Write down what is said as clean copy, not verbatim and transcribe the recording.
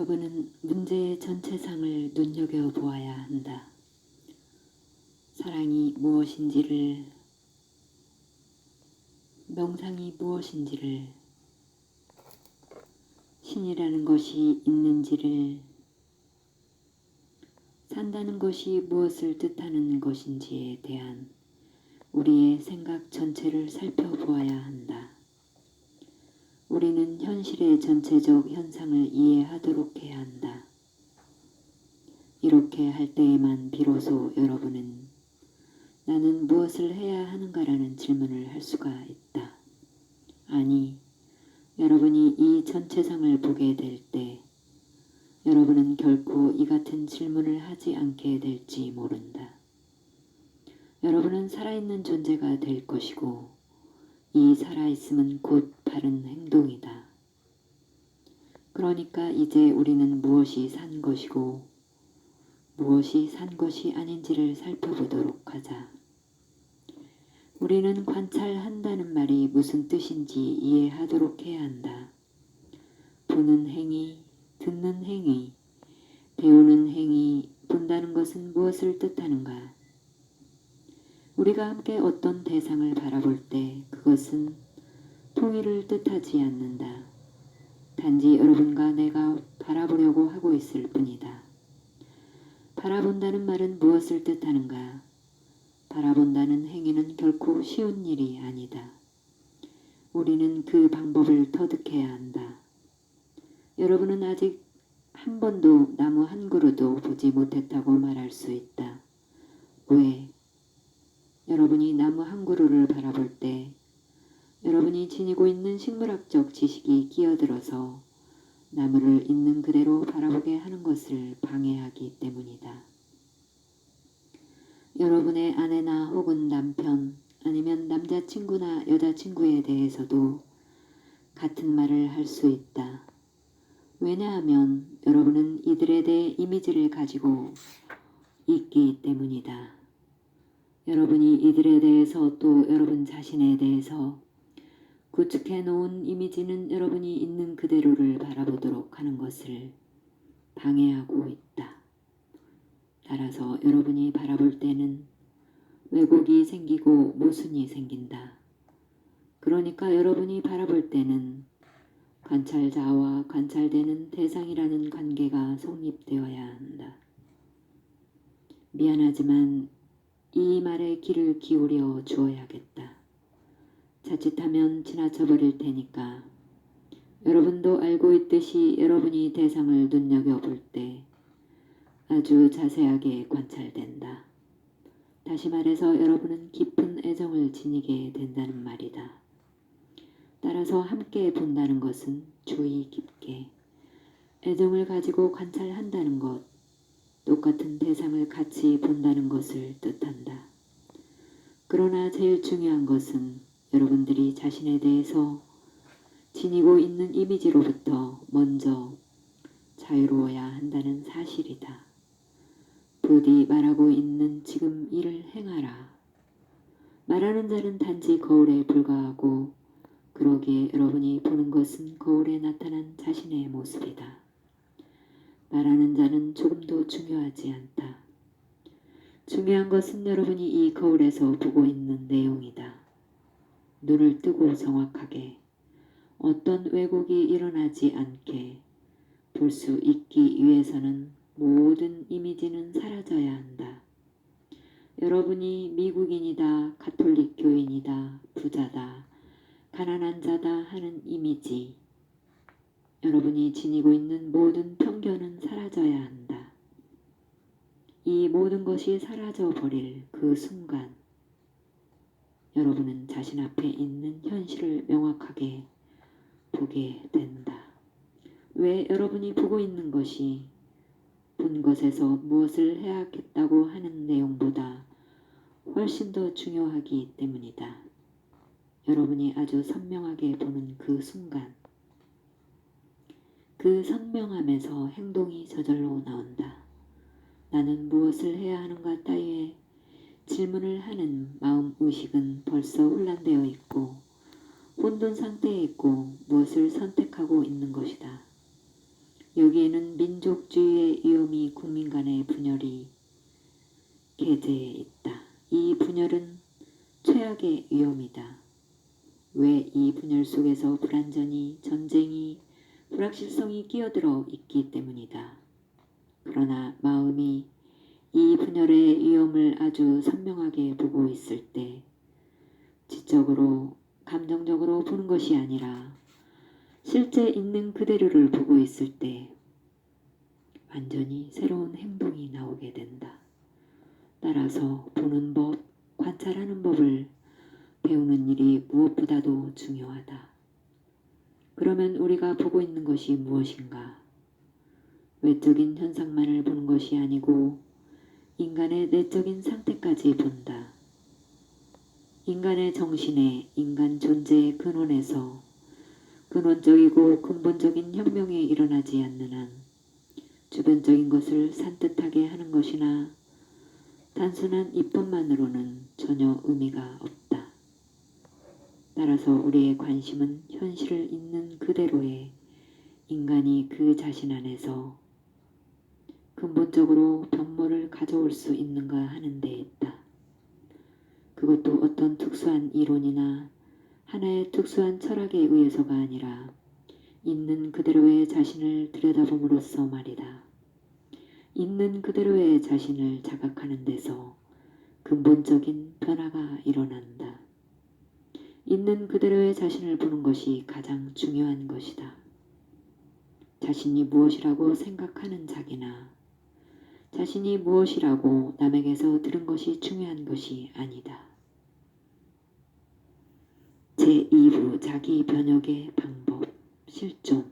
여러분은 문제의 전체상을 눈여겨보아야 한다. 사랑이 무엇인지를, 명상이 무엇인지를, 신이라는 것이 있는지를, 산다는 것이 무엇을 뜻하는 것인지에 대한 우리의 생각 전체를 살펴보아야 한다. 우리는 현실의 전체적 현상을 이해하도록 해야 한다. 이렇게 할 때에만 비로소 여러분은 나는 무엇을 해야 하는가라는 질문을 할 수가 있다. 아니, 여러분이 이 전체상을 보게 될 때 여러분은 결코 이 같은 질문을 하지 않게 될지 모른다. 여러분은 살아있는 존재가 될 것이고 이 살아있음은 곧 바른 행동이다. 그러니까 이제 우리는 무엇이 산 것이고 무엇이 산 것이 아닌지를 살펴보도록 하자. 우리는 관찰한다는 말이 무슨 뜻인지 이해하도록 해야 한다. 보는 행위, 듣는 행위, 배우는 행위, 본다는 것은 무엇을 뜻하는가? 우리가 함께 어떤 대상을 바라볼 때 그것은 통일을 뜻하지 않는다. 단지 여러분과 내가 바라보려고 하고 있을 뿐이다. 바라본다는 말은 무엇을 뜻하는가? 바라본다는 행위는 결코 쉬운 일이 아니다. 우리는 그 방법을 터득해야 한다. 여러분은 아직 한 번도 나무 한 그루도 보지 못했다고 말할 수 있다. 왜? 여러분이 나무 한 그루를 바라볼 때 여러분이 지니고 있는 식물학적 지식이 끼어들어서 나무를 있는 그대로 바라보게 하는 것을 방해하기 때문이다. 여러분의 아내나 혹은 남편 아니면 남자친구나 여자친구에 대해서도 같은 말을 할 수 있다. 왜냐하면 여러분은 이들에 대해 이미지를 가지고 있기 때문이다. 여러분이 이들에 대해서 또 여러분 자신에 대해서 구축해 놓은 이미지는 여러분이 있는 그대로를 바라보도록 하는 것을 방해하고 있다. 따라서 여러분이 바라볼 때는 왜곡이 생기고 모순이 생긴다. 그러니까 여러분이 바라볼 때는 관찰자와 관찰되는 대상이라는 관계가 성립되어야 한다. 미안하지만 이 말에 귀를 기울여 주어야겠다. 자칫하면 지나쳐버릴 테니까 여러분도 알고 있듯이 여러분이 대상을 눈여겨볼 때 아주 자세하게 관찰된다. 다시 말해서 여러분은 깊은 애정을 지니게 된다는 말이다. 따라서 함께 본다는 것은 주의 깊게 애정을 가지고 관찰한다는 것, 똑같은 대상을 같이 본다는 것을 뜻한다. 그러나 제일 중요한 것은 여러분들이 자신에 대해서 지니고 있는 이미지로부터 먼저 자유로워야 한다는 사실이다. 부디 말하고 있는 지금 일을 행하라. 말하는 자는 단지 거울에 불과하고 그러기에 여러분이 보는 것은 거울에 나타난 자신의 모습이다. 말하는 자는 조금도 중요하지 않다. 중요한 것은 여러분이 이 거울에서 보고 있는 내용이다. 눈을 뜨고 정확하게 어떤 왜곡이 일어나지 않게 볼 수 있기 위해서는 모든 이미지는 사라져야 한다. 여러분이 미국인이다, 가톨릭 교인이다, 부자다, 가난한 자다 하는 이미지, 여러분이 지니고 있는 모든 편견은 사라져야 한다. 이 모든 것이 사라져 버릴 그 순간 여러분은 자신 앞에 있는 현실을 명확하게 보게 된다. 왜 여러분이 보고 있는 것이 본 것에서 무엇을 해야겠다고 하는 내용보다 훨씬 더 중요하기 때문이다. 여러분이 아주 선명하게 보는 그 순간, 그 선명함에서 행동이 저절로 나온다. 나는 무엇을 해야 하는가 따위의 질문을 하는 마음의식은 벌써 혼란되어 있고 혼돈 상태에 있고 무엇을 선택하고 있는 것이다. 여기에는 민족주의의 위험이 국민 간의 분열이 게재해 있다. 이 분열은 최악의 위험이다. 왜 이 분열 속에서 불안전이, 전쟁이, 불확실성이 끼어들어 있기 때문이다. 그러나 마음이 이 분열의 위험을 아주 선명하게 보고 있을 때 지적으로, 감정적으로 보는 것이 아니라 실제 있는 그대로를 보고 있을 때 완전히 새로운 행동이 나오게 된다. 따라서 보는 법, 관찰하는 법을 배우는 일이 무엇보다도 중요하다. 그러면 우리가 보고 있는 것이 무엇인가? 외적인 현상만을 보는 것이 아니고 인간의 내적인 상태까지 본다. 인간의 정신에, 인간 존재의 근원에서 근원적이고 근본적인 혁명이 일어나지 않는 한 주변적인 것을 산뜻하게 하는 것이나 단순한 입법만으로는 전혀 의미가 없다. 따라서 우리의 관심은 현실을 있는 그대로의 인간이 그 자신 안에서 근본적으로 변모를 가져올 수 있는가 하는 데 있다. 그것도 어떤 특수한 이론이나 하나의 특수한 철학에 의해서가 아니라 있는 그대로의 자신을 들여다봄으로써 말이다. 있는 그대로의 자신을 자각하는 데서 근본적인 변화가 일어난다. 있는 그대로의 자신을 보는 것이 가장 중요한 것이다. 자신이 무엇이라고 생각하는 자기나 자신이 무엇이라고 남에게서 들은 것이 중요한 것이 아니다. 제2부 자기 변혁의 방법 실존